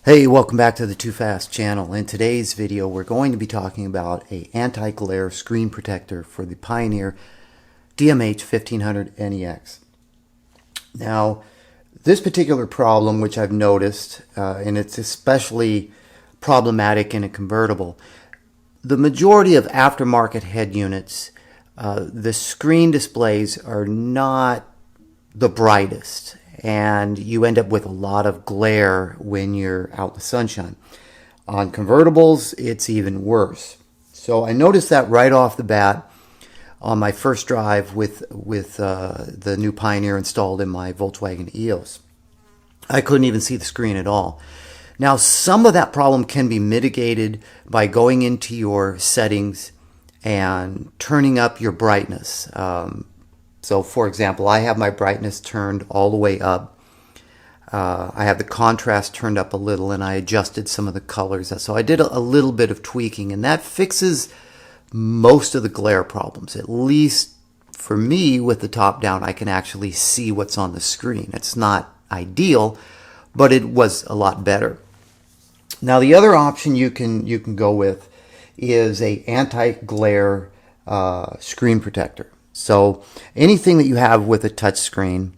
Hey, welcome back to the Too Fast channel. In today's video, we're going to be talking about an anti-glare screen protector for the Pioneer DMH-1500NEX. Now, this particular problem, which I've noticed, and it's especially problematic in a convertible, the majority of aftermarket head units, the screen displays are not the brightest, and you end up with a lot of glare when you're out in the sunshine. On convertibles, it's even worse. So I noticed that right off the bat on my first drive with the new Pioneer installed in my Volkswagen EOS. I couldn't even see the screen at all. Now, some of that problem can be mitigated by going into your settings and turning up your brightness. So, for example, I have my brightness turned all the way up. I have the contrast turned up a little, and I adjusted some of the colors. So I did a little bit of tweaking, and that fixes most of the glare problems. At least for me, with the top down, I can actually see what's on the screen. It's not ideal, but it was a lot better. Now, the other option you can go with is a anti-glare screen protector. So anything that you have with a touch screen,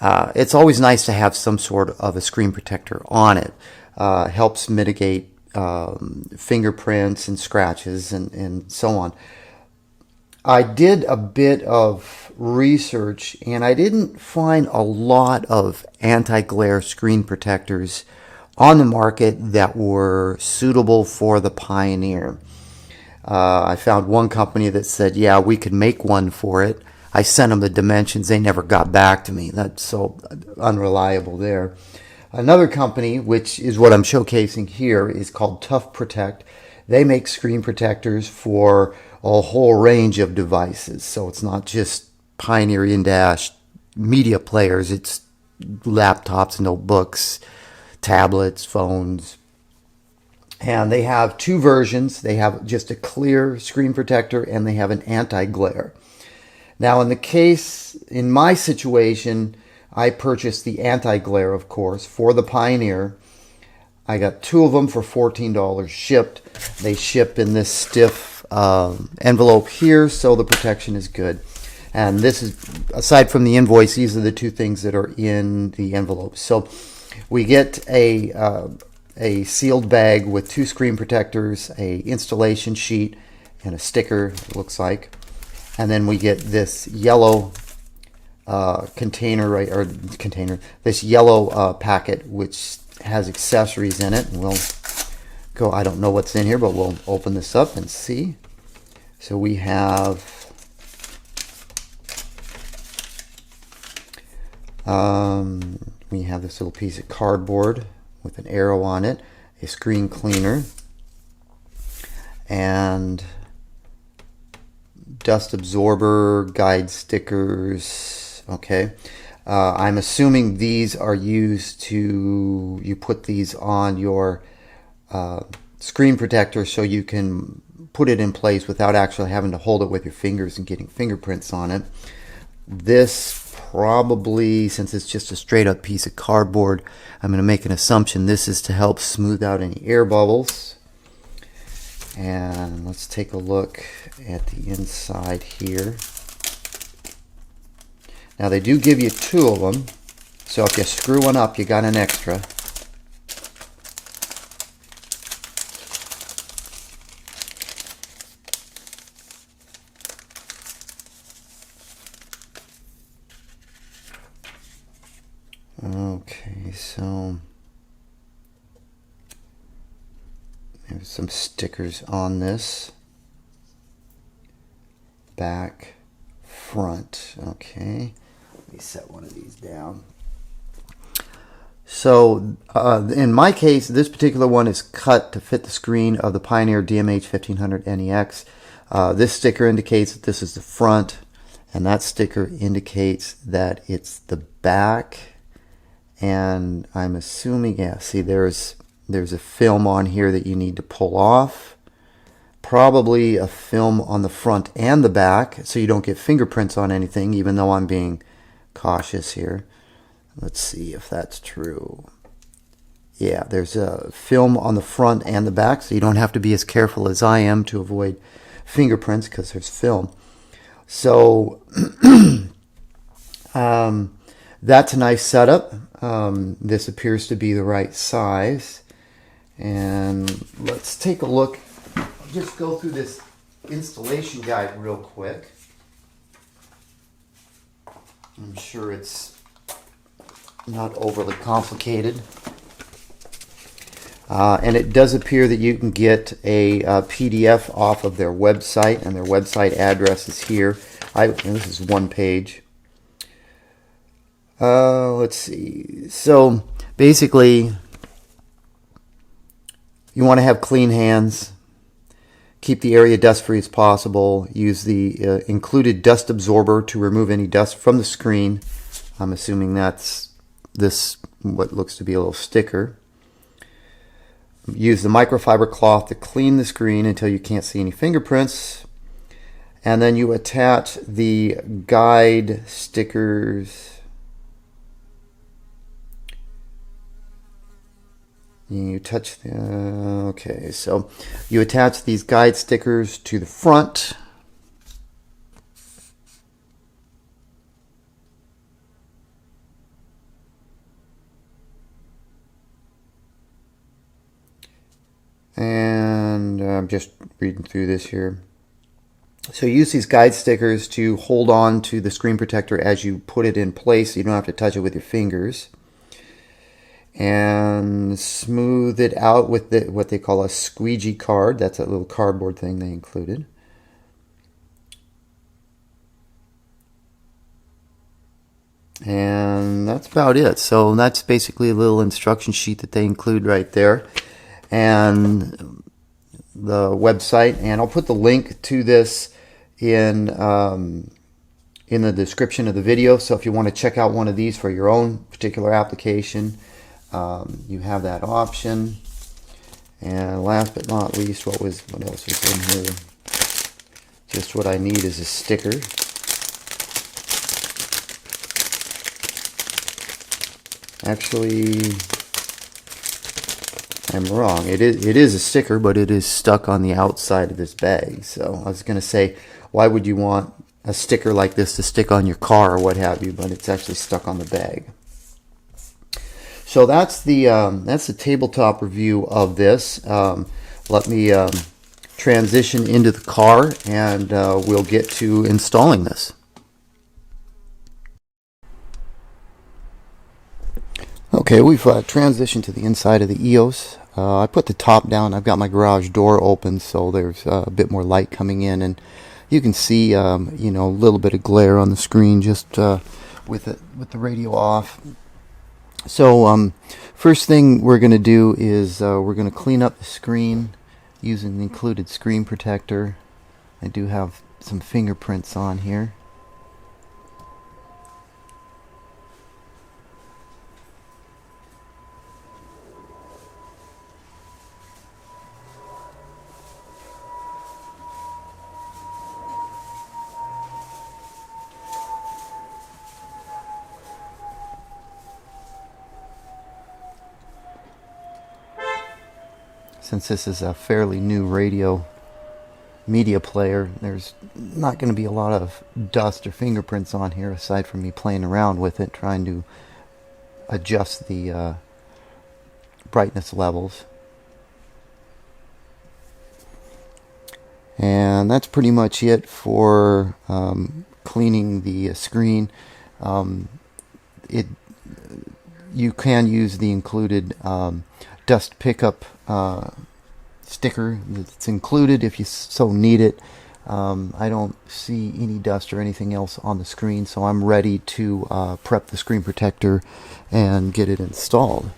it's always nice to have some sort of a screen protector on it. Helps mitigate fingerprints and scratches and so on. I did a bit of research, and I didn't find a lot of anti-glare screen protectors on the market that were suitable for the Pioneer. I found one company that said, yeah, we could make one for it. I sent them the dimensions. They never got back to me. That's so unreliable there. Another company, which is what I'm showcasing here, is called Tuff Protect. They make screen protectors for a whole range of devices. So it's not just Pioneer in-dash media players. It's laptops, notebooks, tablets, phones. And they have two versions. They have just a clear screen protector, and they have an anti-glare. Now, in my situation, I purchased the anti-glare, of course, for the Pioneer. I got two of them for $14 shipped. They ship in this stiff envelope here, so the protection is good. And this is, aside from the invoice, these are the two things that are in the envelope. So we get a sealed bag with two screen protectors, a installation sheet, and a sticker, it looks like. And then we get this yellow this yellow packet, which has accessories in it. And we'll go, I don't know what's in here, but we'll open this up and see. So we have this little piece of cardboard with an arrow on it, a screen cleaner, and dust absorber, guide stickers. Okay, I'm assuming these are used to, you put these on your screen protector so you can put it in place without actually having to hold it with your fingers and getting fingerprints on it. This probably, since it's just a straight up piece of cardboard, I'm going to make an assumption this is to help smooth out any air bubbles. And let's take a look at the inside here. Now, they do give you two of them, so if you screw one up, you got an extra. Okay, so there's some stickers on this. Back, front. Okay, let me set one of these down. So in my case, this particular one is cut to fit the screen of the Pioneer DMH-1500NEX. This sticker indicates that this is the front, and that sticker indicates that it's the back. And I'm assuming, yeah, see, there's a film on here that you need to pull off. Probably a film on the front and the back, so you don't get fingerprints on anything, even though I'm being cautious here. Let's see if that's true. Yeah, there's a film on the front and the back, so you don't have to be as careful as I am to avoid fingerprints because there's film. So that's a nice setup. This appears to be the right size. And let's take a look. I'll just go through this installation guide real quick. I'm sure it's not overly complicated. And it does appear that you can get a PDF off of their website, and their website address is here. This is one page. Let's see. So basically, you want to have clean hands. Keep the area dust-free as possible. Use the included dust absorber to remove any dust from the screen. I'm assuming that's what looks to be a little sticker. Use the microfiber cloth to clean the screen until you can't see any fingerprints. And then you attach the guide stickers. You touch the, okay, so you attach these guide stickers to the front. And I'm just reading through this here. So use these guide stickers to hold on to the screen protector as you put it in place. So you don't have to touch it with your fingers. And smooth it out with what they call a squeegee card. That's a little cardboard thing they included. And that's about it. So that's basically a little instruction sheet that they include right there. And the website, and I'll put the link to this in the description of the video. So if you want to check out one of these for your own particular application, you have that option. And last but not least, what else was in here? Just what I need is a sticker. Actually, I'm wrong. It is a sticker, but it is stuck on the outside of this bag. So I was going to say, why would you want a sticker like this to stick on your car or what have you? But it's actually stuck on the bag. So that's the tabletop review of this. Let me transition into the car, and we'll get to installing this. Okay, we've transitioned to the inside of the EOS. I put the top down. I've got my garage door open, so there's a bit more light coming in, and you can see a little bit of glare on the screen just with the radio off. So first thing we're going to do is we're going to clean up the screen using the included screen protector. I do have some fingerprints on here. Since this is a fairly new radio media player, there's not going to be a lot of dust or fingerprints on here aside from me playing around with it, trying to adjust the brightness levels. And that's pretty much it for cleaning the screen. You can use the included dust pickup sticker that's included if you so need it. I don't see any dust or anything else on the screen, so I'm ready to prep the screen protector and get it installed.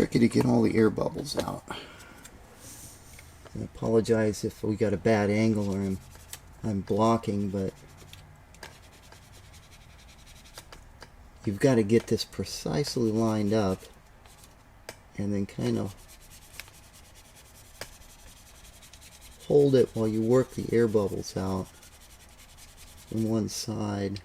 tricky to get all the air bubbles out. I apologize if we got a bad angle or I'm blocking, but you've got to get this precisely lined up and then kind of hold it while you work the air bubbles out from one side.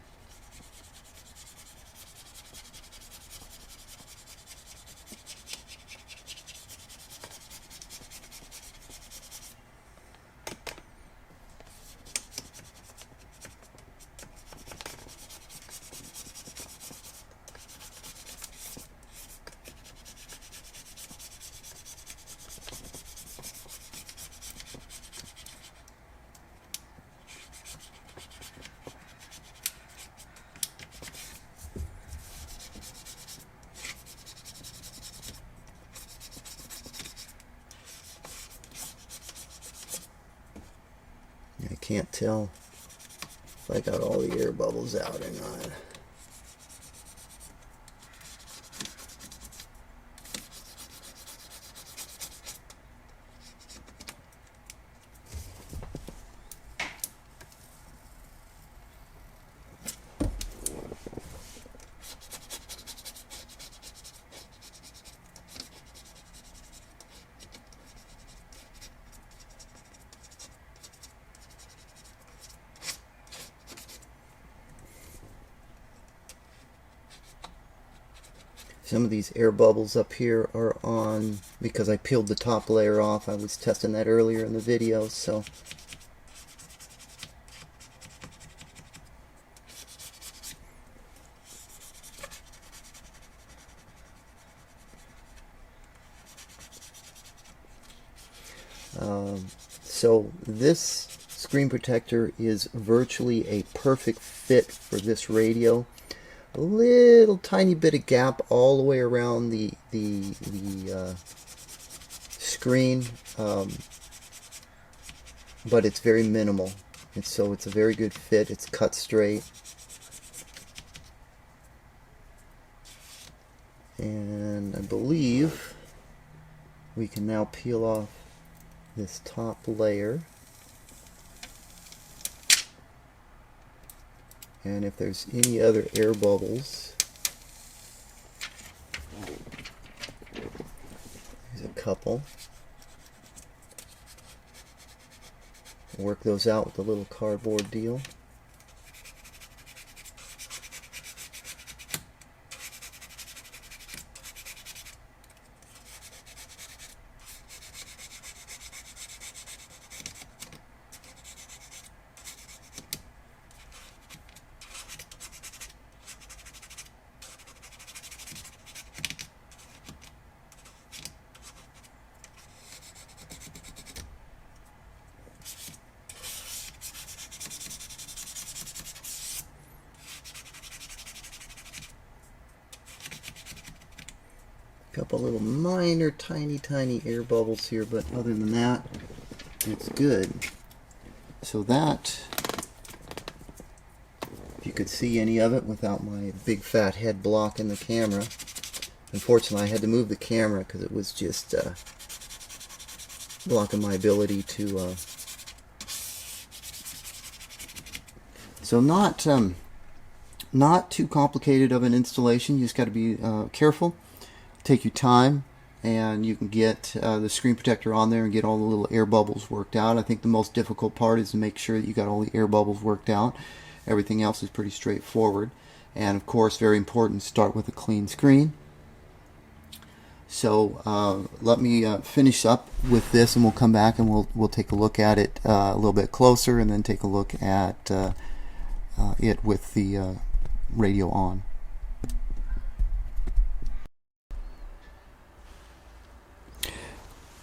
I can't tell if I got all the air bubbles out or not. Some of these air bubbles up here are on because I peeled the top layer off. I was testing that earlier in the video, so so this screen protector is virtually a perfect fit for this radio. A little tiny bit of gap all the way around the screen, but it's very minimal, and so it's a very good fit. It's cut straight, and I believe we can now peel off this top layer. And if there's any other air bubbles, there's a couple. Work those out with a little cardboard deal. Couple little minor tiny air bubbles here, but other than that it's good. So that, if you could see any of it without my big fat head blocking the camera. Unfortunately I had to move the camera because it was just blocking my ability to so not too complicated of an installation. You just got to be careful. Take your time, and you can get the screen protector on there and get all the little air bubbles worked out. I think the most difficult part is to make sure that you got all the air bubbles worked out. Everything else is pretty straightforward, and of course, very important, start with a clean screen. So let me finish up with this, and we'll come back and we'll take a look at it a little bit closer, and then take a look at it with the radio on.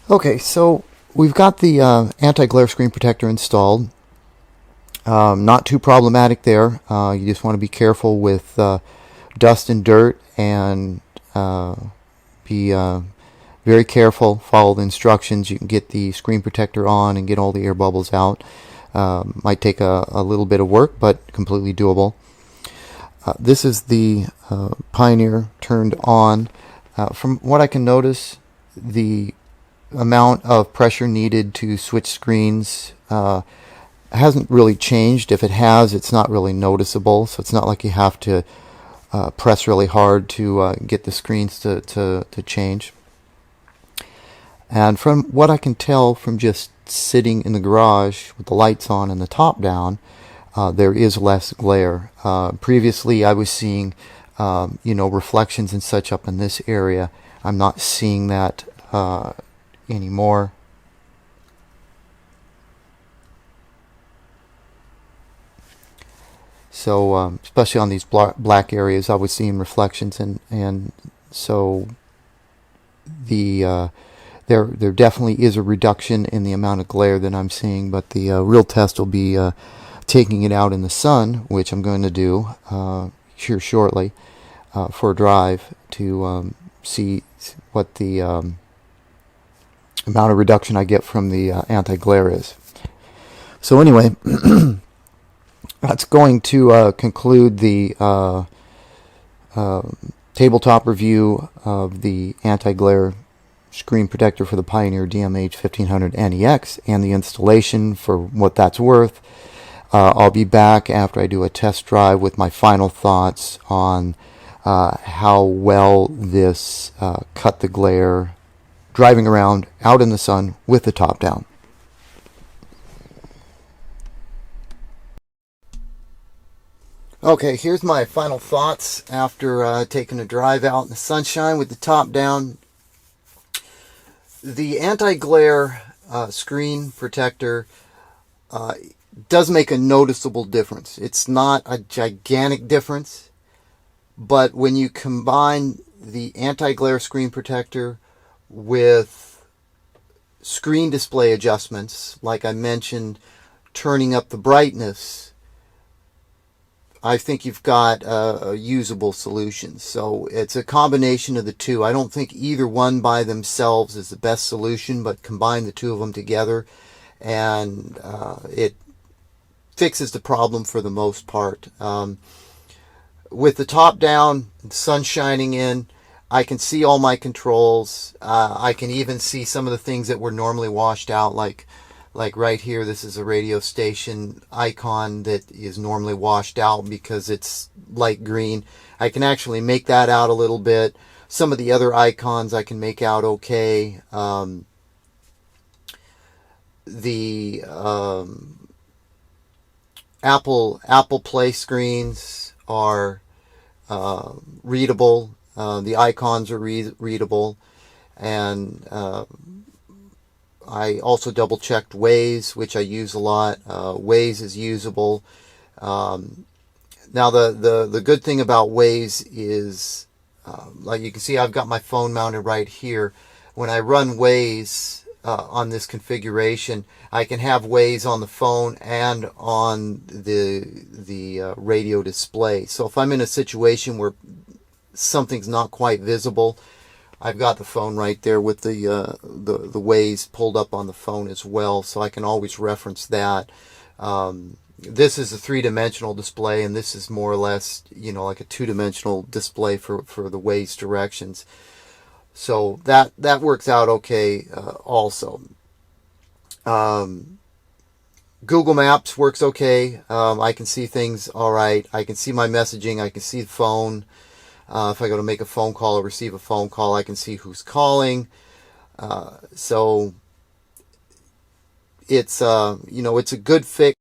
Okay, so we've got the anti-glare screen protector installed. Not too problematic there. You just want to be careful with dust and dirt, and be very careful, follow the instructions. You can get the screen protector on and get all the air bubbles out. Might take a little bit of work, but completely doable. This is the Pioneer turned on. From what I can notice, the amount of pressure needed to switch screens hasn't really changed. If it has, it's not really noticeable, so it's not like you have to press really hard to get the screens to change. And from what I can tell from just sitting in the garage with the lights on and the top down, there is less glare. Previously I was seeing reflections and such up in this area. I'm not seeing that anymore. So especially on these black areas, I was seeing reflections, and so there definitely is a reduction in the amount of glare that I'm seeing. But the real test will be taking it out in the sun, which I'm going to do here shortly for a drive to see what the amount of reduction I get from the anti-glare is. So anyway, that's going to conclude the tabletop review of the anti-glare screen protector for the Pioneer DMH-1500NEX and the installation for what that's worth. I'll be back after I do a test drive with my final thoughts on how well this cut the glare driving around out in the sun with the top down. Okay, here's my final thoughts after taking a drive out in the sunshine with the top down. The anti-glare screen protector does make a noticeable difference. It's not a gigantic difference, but when you combine the anti-glare screen protector with screen display adjustments, like I mentioned, turning up the brightness, I think you've got a usable solution. So it's a combination of the two. I don't think either one by themselves is the best solution, but combine the two of them together and it fixes the problem for the most part. With the top down, the sun shining in, I can see all my controls. I can even see some of the things that were normally washed out, like right here, this is a radio station icon that is normally washed out because it's light green. I can actually make that out a little bit. Some of the other icons I can make out okay. The Apple Play screens are readable. The icons are readable, and I also double checked Waze, which I use a lot. Waze is usable. Now the good thing about Waze is, like you can see, I've got my phone mounted right here. When I run Waze on this configuration, I can have Waze on the phone and on the radio display. So if I'm in a situation where something's not quite visible, I've got the phone right there with the Waze pulled up on the phone as well, so I can always reference that. This is a three-dimensional display, and this is more or less, like a two-dimensional display for the Waze directions. So that works out okay also. Google Maps works okay. I can see things all right. I can see my messaging. I can see the phone. If I go to make a phone call or receive a phone call, I can see who's calling. So it's it's a good fix